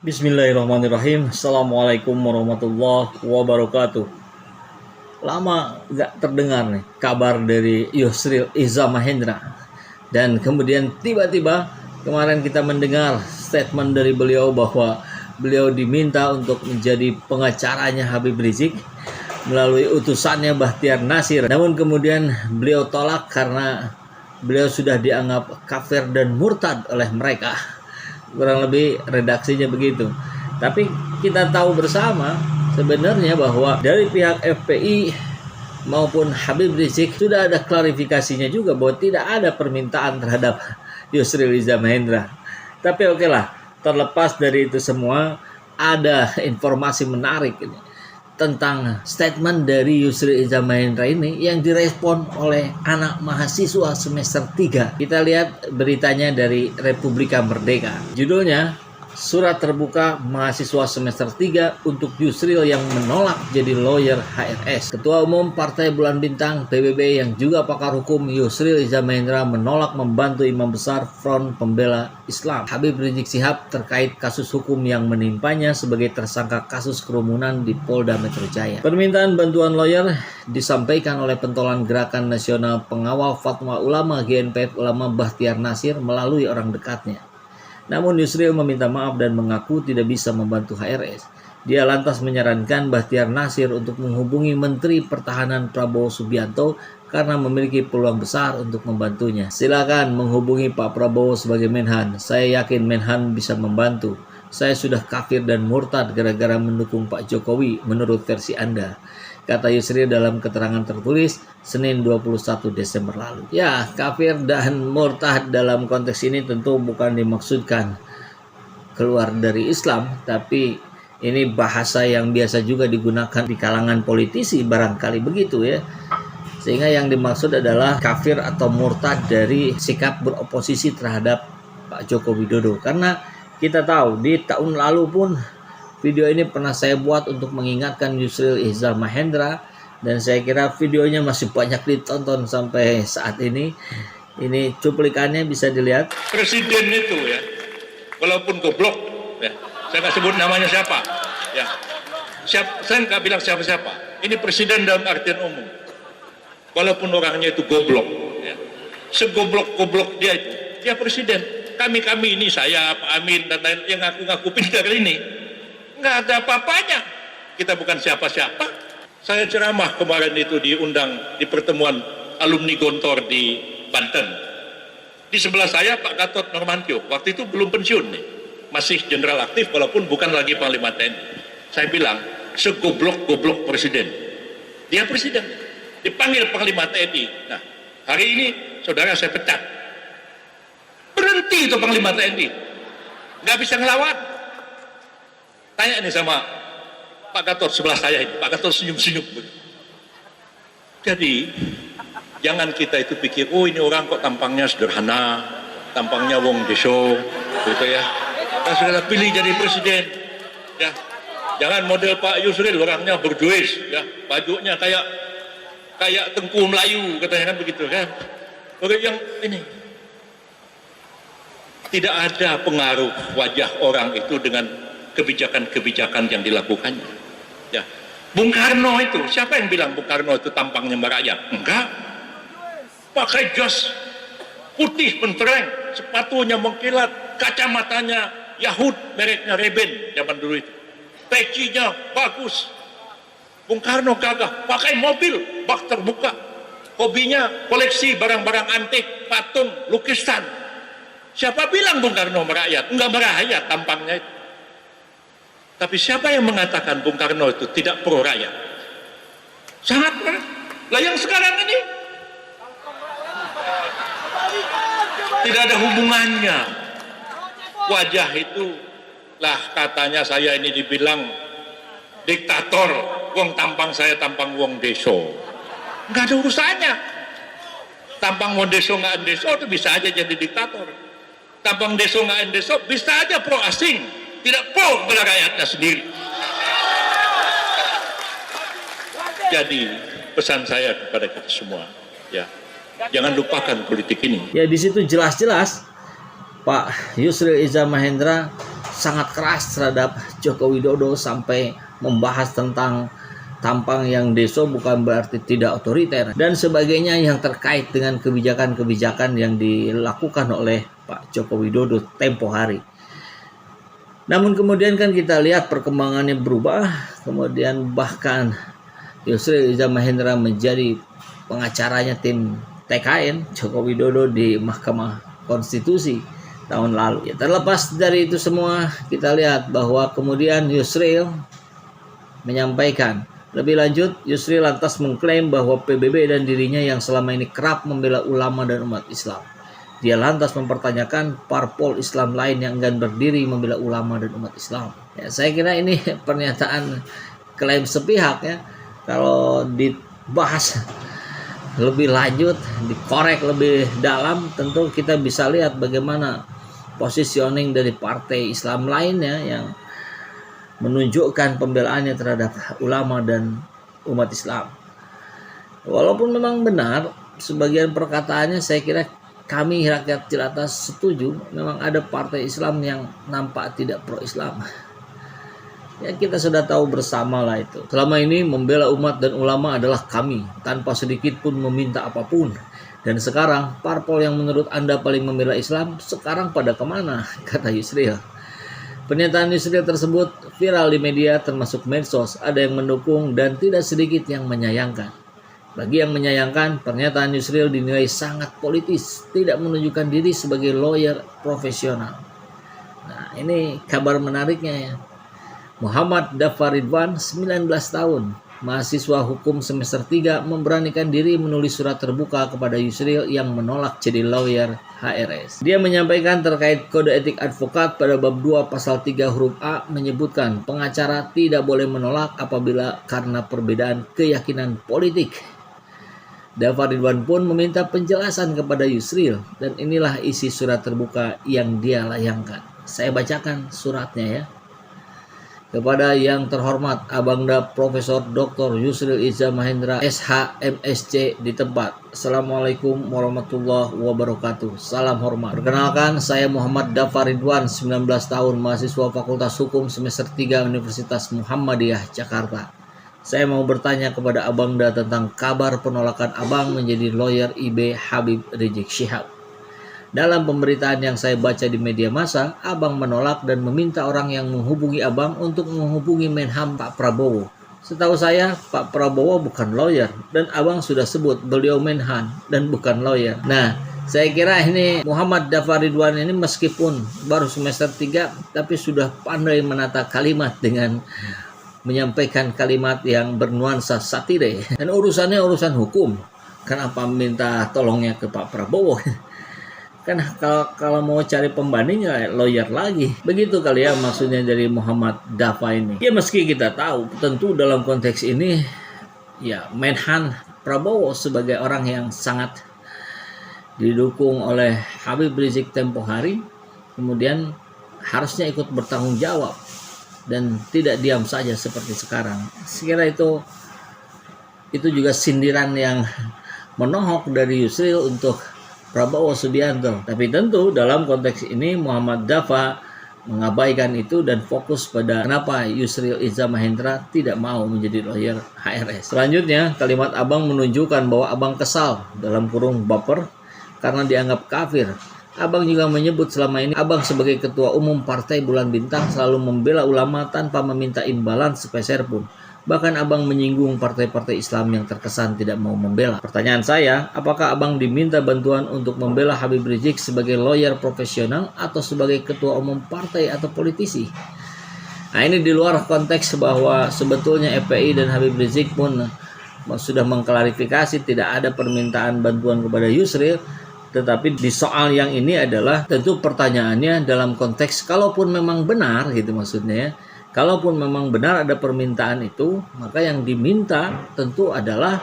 Bismillahirrahmanirrahim. Assalamualaikum warahmatullahi wabarakatuh. Lama gak terdengar nih kabar dari Yusril Iza Mahendra. Dan kemudian tiba-tiba kemarin kita mendengar statement dari beliau bahwa beliau diminta untuk menjadi pengacaranya Habib Rizik melalui utusannya Bahtiar Nasir. Namun kemudian beliau tolak karena beliau sudah dianggap kafir dan murtad oleh mereka. Kurang lebih redaksinya begitu. Tapi kita tahu bersama sebenarnya bahwa dari pihak FPI maupun Habib Rizik sudah ada klarifikasinya juga bahwa tidak ada permintaan terhadap Yusril Iza Mahendra. Tapi oke lah, terlepas dari itu semua ada informasi menarik ini tentang statement dari Yusril Iza Mahendra ini yang direspon oleh anak mahasiswa semester 3. Kita lihat beritanya dari Republika Merdeka. Judulnya, Surat Terbuka Mahasiswa Semester 3 untuk Yusril yang menolak jadi lawyer HRS. Ketua Umum Partai Bulan Bintang PBB yang juga pakar hukum Yusril Iza Mahendra menolak membantu Imam Besar Front Pembela Islam Habib Rizik Syihab terkait kasus hukum yang menimpanya sebagai tersangka kasus kerumunan di Polda Metro Jaya. Permintaan bantuan lawyer disampaikan oleh pentolan Gerakan Nasional Pengawal Fatwa Ulama GNPF Ulama Bahtiar Nasir melalui orang dekatnya. Namun Yusril meminta maaf dan mengaku tidak bisa membantu HRS. Dia lantas menyarankan Bahtiar Nasir untuk menghubungi Menteri Pertahanan Prabowo Subianto karena memiliki peluang besar untuk membantunya. Silakan menghubungi Pak Prabowo sebagai Menhan. Saya yakin Menhan bisa membantu. Saya sudah kafir dan murtad gara-gara mendukung Pak Jokowi menurut versi Anda, kata Yusril dalam keterangan tertulis Senin 21 Desember lalu. Ya, kafir dan murtad dalam konteks ini tentu bukan dimaksudkan keluar dari Islam, tapi ini bahasa yang biasa juga digunakan di kalangan politisi barangkali begitu ya. Sehingga yang dimaksud adalah kafir atau murtad dari sikap beroposisi terhadap Pak Joko Widodo. Karena kita tahu di tahun lalu pun video ini pernah saya buat untuk mengingatkan Yusril Iza Mahendra, dan saya kira videonya masih banyak ditonton sampai saat ini. Ini cuplikannya bisa dilihat. Presiden itu ya, walaupun goblok, ya, saya nggak sebut namanya siapa, ya, saya nggak bilang siapa-siapa. Ini presiden dalam artian umum. Walaupun orangnya itu goblok, ya, segoblok-goblok dia itu, dia presiden. Kami ini saya, Pak Amin dan lain yang ngaku-ngaku pintar ini, nggak ada apa-apanya. Kita bukan siapa-siapa. Saya ceramah kemarin itu diundang di pertemuan alumni Gontor di Banten. Di sebelah saya Pak Gatot Nurmantio, waktu itu belum pensiun nih, masih jenderal aktif walaupun bukan lagi Panglima TNI. Saya bilang, segoblok-goblok presiden. Dia presiden, dipanggil Panglima TNI. Nah, hari ini saudara saya pecat. Berhenti itu Panglima TNI, nggak bisa ngelawan. Tanya nih sama Pak Gatot sebelah saya ini, Pak Gatot senyum-senyum. Jadi jangan kita itu pikir, oh ini orang kok tampangnya sederhana, tampangnya wong deso, gitu ya. Kita sudah pilih jadi presiden, ya. Jangan model Pak Yusril, orangnya berduis, ya, bajunya kayak Tengku Melayu, katanya kan begitu kan. Orang yang ini tidak ada pengaruh wajah orang itu dengan kebijakan-kebijakan yang dilakukannya. Ya, Bung Karno itu, siapa yang bilang Bung Karno itu tampangnya merakyat? Enggak. Pakai jas putih mentereng, sepatunya mengkilat, kacamatanya Yahud, mereknya Ray-Ban zaman dulu itu. Pecinya bagus. Bung Karno gagah, pakai mobil bak terbuka. Hobinya koleksi barang-barang antik, patung, lukisan. Siapa bilang Bung Karno merakyat? Enggak merakyat tampangnya itu. Tapi siapa yang mengatakan Bung Karno itu tidak pro rakyat? Sangat berat. Lah yang sekarang ini tidak ada hubungannya. Wajah itu lah katanya saya ini dibilang diktator, wong tampang saya tampang wong deso. Enggak ada urusannya. Tampang wong deso nggak deso itu bisa aja jadi diktator. Tampang deso nggak deso bisa aja pro asing, tidak pro kepada rakyatnya sendiri. Jadi pesan saya kepada kita semua, ya, jangan lupakan politik ini. Ya, di situ jelas-jelas Pak Yusril Iza Mahendra sangat keras terhadap Joko Widodo sampai membahas tentang tampang yang deso bukan berarti tidak otoriter dan sebagainya yang terkait dengan kebijakan-kebijakan yang dilakukan oleh Pak Joko Widodo tempo hari. Namun kemudian kan kita lihat perkembangannya berubah, kemudian bahkan Yusril Iza Mahendra menjadi pengacaranya tim TKN Joko Widodo di Mahkamah Konstitusi tahun lalu. Ya, terlepas dari itu semua, kita lihat bahwa kemudian Yusril menyampaikan lebih lanjut. Yusril lantas mengklaim bahwa PBB dan dirinya yang selama ini kerap membela ulama dan umat Islam. Dia lantas mempertanyakan parpol Islam lain yang enggan berdiri membela ulama dan umat Islam. Ya, saya kira ini pernyataan klaim sepihak ya. Kalau dibahas lebih lanjut, dikorek lebih dalam, tentu kita bisa lihat bagaimana positioning dari partai Islam lainnya yang menunjukkan pembelaannya terhadap ulama dan umat Islam. Walaupun memang benar sebagian perkataannya, saya kira kami rakyat Cilacap setuju memang ada partai Islam yang nampak tidak pro-Islam. Ya, kita sudah tahu bersama lah itu. Selama ini membela umat dan ulama adalah kami, tanpa sedikit pun meminta apapun. Dan sekarang parpol yang menurut Anda paling membela Islam sekarang pada kemana? Kata Yusril. Pernyataan Yusril tersebut viral di media termasuk medsos. Ada yang mendukung dan tidak sedikit yang menyayangkan. Bagi yang menyayangkan, pernyataan Yusril dinilai sangat politis, tidak menunjukkan diri sebagai lawyer profesional. Nah, ini kabar menariknya ya. Muhammad Dafar Ridwan, 19 tahun, mahasiswa hukum semester 3, memberanikan diri menulis surat terbuka kepada Yusril yang menolak jadi lawyer HRS. Dia menyampaikan terkait kode etik advokat pada bab 2 pasal 3 huruf A menyebutkan pengacara tidak boleh menolak apabila karena perbedaan keyakinan politik. Dafar Ridwan pun meminta penjelasan kepada Yusril dan inilah isi surat terbuka yang dia layangkan. Saya bacakan suratnya ya. Kepada yang terhormat Abangda Profesor Dr. Yusril Iza Mahendra SH MSc di tempat. Assalamualaikum warahmatullahi wabarakatuh. Salam hormat. Perkenalkan, saya Muhammad Dafar Ridwan, 19 tahun, mahasiswa Fakultas Hukum semester 3 Universitas Muhammadiyah Jakarta. Saya mau bertanya kepada Abangda tentang kabar penolakan Abang menjadi lawyer IB Habib Rizik Syihab. Dalam pemberitaan yang saya baca di media massa, Abang menolak dan meminta orang yang menghubungi Abang untuk menghubungi Menham Pak Prabowo. Setahu saya, Pak Prabowo bukan lawyer dan Abang sudah sebut beliau Menhan dan bukan lawyer. Nah, saya kira ini Muhammad Dafar Ridwan ini meskipun baru semester 3 tapi sudah pandai menata kalimat dengan menyampaikan kalimat yang bernuansa satire. Dan urusannya urusan hukum. Kenapa minta tolongnya ke Pak Prabowo? Kan kalau mau cari pembanding ya lawyer lagi. Begitu kali ya maksudnya dari Muhammad Dafa ini. Ya meski kita tahu tentu dalam konteks ini ya Menhan Prabowo sebagai orang yang sangat didukung oleh Habib Rizik tempo hari, kemudian harusnya ikut bertanggung jawab dan tidak diam saja seperti sekarang. Sekira itu juga sindiran yang menohok dari Yusril untuk Prabowo Subianto. Tapi tentu dalam konteks ini Muhammad Dafa mengabaikan itu dan fokus pada kenapa Yusril Iza Mahendra tidak mau menjadi lawyer HRS. Selanjutnya, kalimat Abang menunjukkan bahwa Abang kesal dalam kurung baper karena dianggap kafir. Abang juga menyebut selama ini Abang sebagai ketua umum Partai Bulan Bintang selalu membela ulama tanpa meminta imbalan sepeser pun. Bahkan Abang menyinggung partai-partai Islam yang terkesan tidak mau membela. Pertanyaan saya, apakah Abang diminta bantuan untuk membela Habib Rizik sebagai lawyer profesional atau sebagai ketua umum partai atau politisi? Nah, ini di luar konteks bahwa sebetulnya FPI dan Habib Rizik pun sudah mengklarifikasi tidak ada permintaan bantuan kepada Yusril. Tetapi di soal yang ini adalah tentu pertanyaannya dalam konteks kalaupun memang benar gitu maksudnya ya. Kalaupun memang benar ada permintaan itu, maka yang diminta tentu adalah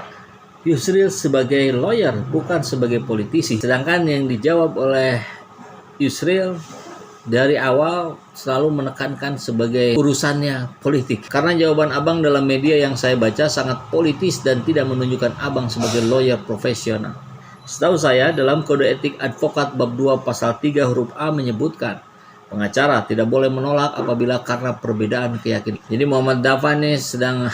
Yusril sebagai lawyer, bukan sebagai politisi. Sedangkan yang dijawab oleh Yusril dari awal selalu menekankan sebagai urusannya politik. Karena jawaban Abang dalam media yang saya baca sangat politis dan tidak menunjukkan Abang sebagai lawyer profesional. Setahu saya dalam kode etik advokat bab 2 pasal 3 huruf A menyebutkan pengacara tidak boleh menolak apabila karena perbedaan keyakinan. Jadi Muhammad Dafa ini sedang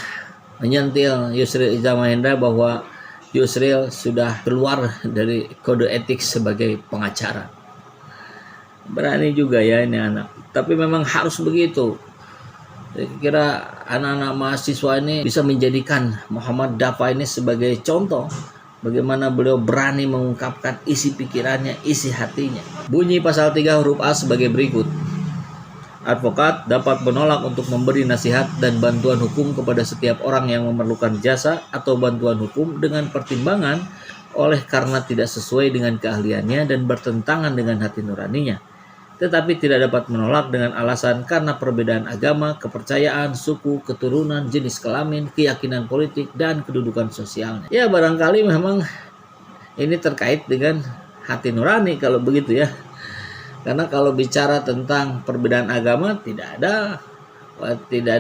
menyentil Yusril Iza Mahendra bahwa Yusril sudah keluar dari kode etik sebagai pengacara. Berani juga ya ini anak. Tapi memang harus begitu. Saya kira anak-anak mahasiswa ini bisa menjadikan Muhammad Dafa ini sebagai contoh bagaimana beliau berani mengungkapkan isi pikirannya, isi hatinya. Bunyi pasal 3 huruf A sebagai berikut. Advokat dapat menolak untuk memberi nasihat dan bantuan hukum kepada setiap orang yang memerlukan jasa atau bantuan hukum dengan pertimbangan oleh karena tidak sesuai dengan keahliannya dan bertentangan dengan hati nuraninya, tetapi tidak dapat menolak dengan alasan karena perbedaan agama, kepercayaan, suku, keturunan, jenis kelamin, keyakinan politik, dan kedudukan sosialnya. Ya barangkali memang ini terkait dengan hati nurani kalau begitu ya. Karena kalau bicara tentang perbedaan agama tidak ada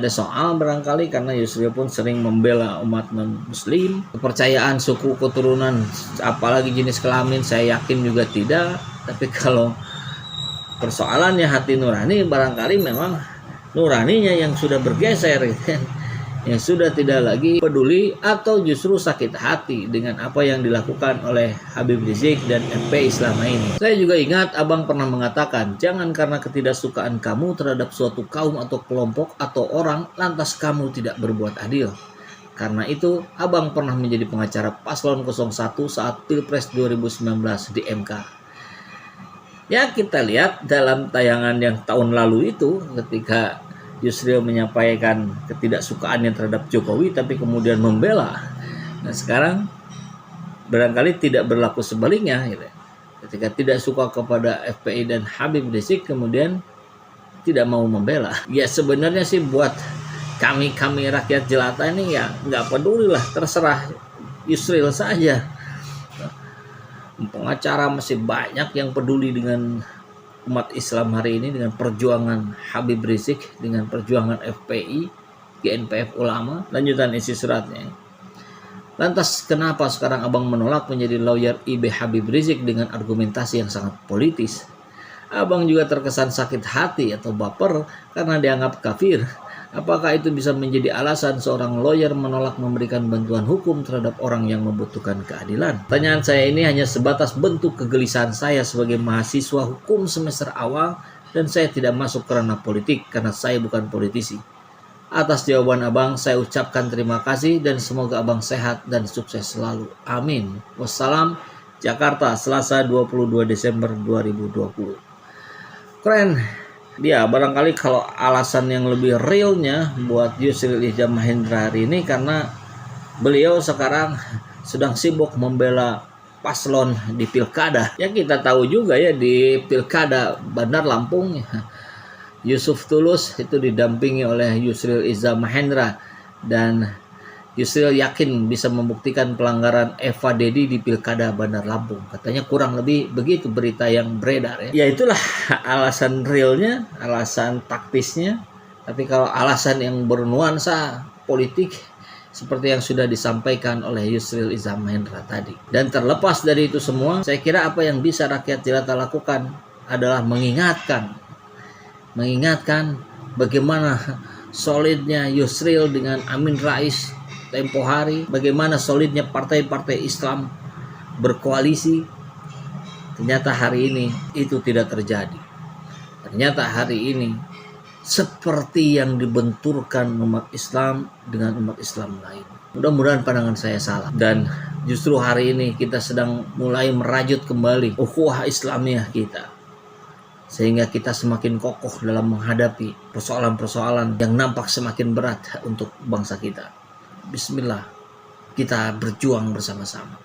soal barangkali, karena Yusril pun sering membela umat muslim. Kepercayaan, suku, keturunan, apalagi jenis kelamin saya yakin juga tidak. Tapi kalau persoalannya hati nurani, barangkali memang nuraninya yang sudah bergeser, yang sudah tidak lagi peduli atau justru sakit hati dengan apa yang dilakukan oleh Habib Rizik dan FPI selama ini. Saya juga ingat abang pernah mengatakan, jangan karena ketidaksukaan kamu terhadap suatu kaum atau kelompok atau orang lantas kamu tidak berbuat adil. Karena itu abang pernah menjadi pengacara paslon 01 saat Pilpres 2019 di MK. Ya kita lihat dalam tayangan yang tahun lalu itu ketika Yusril menyampaikan ketidaksukaannya terhadap Jokowi tapi kemudian membela. Nah sekarang barangkali tidak berlaku sebaliknya gitu. Ketika tidak suka kepada FPI dan Habib Rizik kemudian tidak mau membela. Ya sebenarnya sih buat kami rakyat jelata ini ya nggak peduli lah, terserah Yusril saja. Pengacara masih banyak yang peduli dengan umat Islam hari ini, dengan perjuangan Habib Rizik, dengan perjuangan FPI, GNPF Ulama. Lanjutan isi suratnya. Lantas kenapa sekarang abang menolak menjadi lawyer IB Habib Rizik dengan argumentasi yang sangat politis? Abang juga terkesan sakit hati atau baper karena dianggap kafir. Apakah itu bisa menjadi alasan seorang lawyer menolak memberikan bantuan hukum terhadap orang yang membutuhkan keadilan? Pertanyaan saya ini hanya sebatas bentuk kegelisahan saya sebagai mahasiswa hukum semester awal dan saya tidak masuk ke ranah politik karena saya bukan politisi. Atas jawaban abang saya ucapkan terima kasih dan semoga abang sehat dan sukses selalu. Amin. Wassalam. Jakarta, Selasa 22 Desember 2020. Keren. Dia barangkali kalau alasan yang lebih realnya buat Yusril Iza Mahendra hari ini karena beliau sekarang sedang sibuk membela paslon di pilkada. Ya kita tahu juga ya di pilkada Bandar Lampung Yusuf Tulus itu didampingi oleh Yusril Iza Mahendra dan Yusril yakin bisa membuktikan pelanggaran Eva Dedi di pilkada Bandar Lampung. Katanya kurang lebih begitu berita yang beredar ya. Ya itulah alasan realnya, alasan taktisnya. Tapi kalau alasan yang bernuansa politik seperti yang sudah disampaikan oleh Yusril Iza Mahendra tadi. Dan terlepas dari itu semua, saya kira apa yang bisa rakyat jelata lakukan adalah mengingatkan bagaimana solidnya Yusril dengan Amin Rais tempo hari, bagaimana solidnya partai-partai Islam berkoalisi. Ternyata hari ini itu tidak terjadi. Ternyata hari ini seperti yang dibenturkan umat Islam dengan umat Islam lain. Mudah-mudahan pandangan saya salah. Dan justru hari ini kita sedang mulai merajut kembali ukhuwah Islamiyah kita. Sehingga kita semakin kokoh dalam menghadapi persoalan-persoalan yang nampak semakin berat untuk bangsa kita. Bismillah, kita berjuang bersama-sama.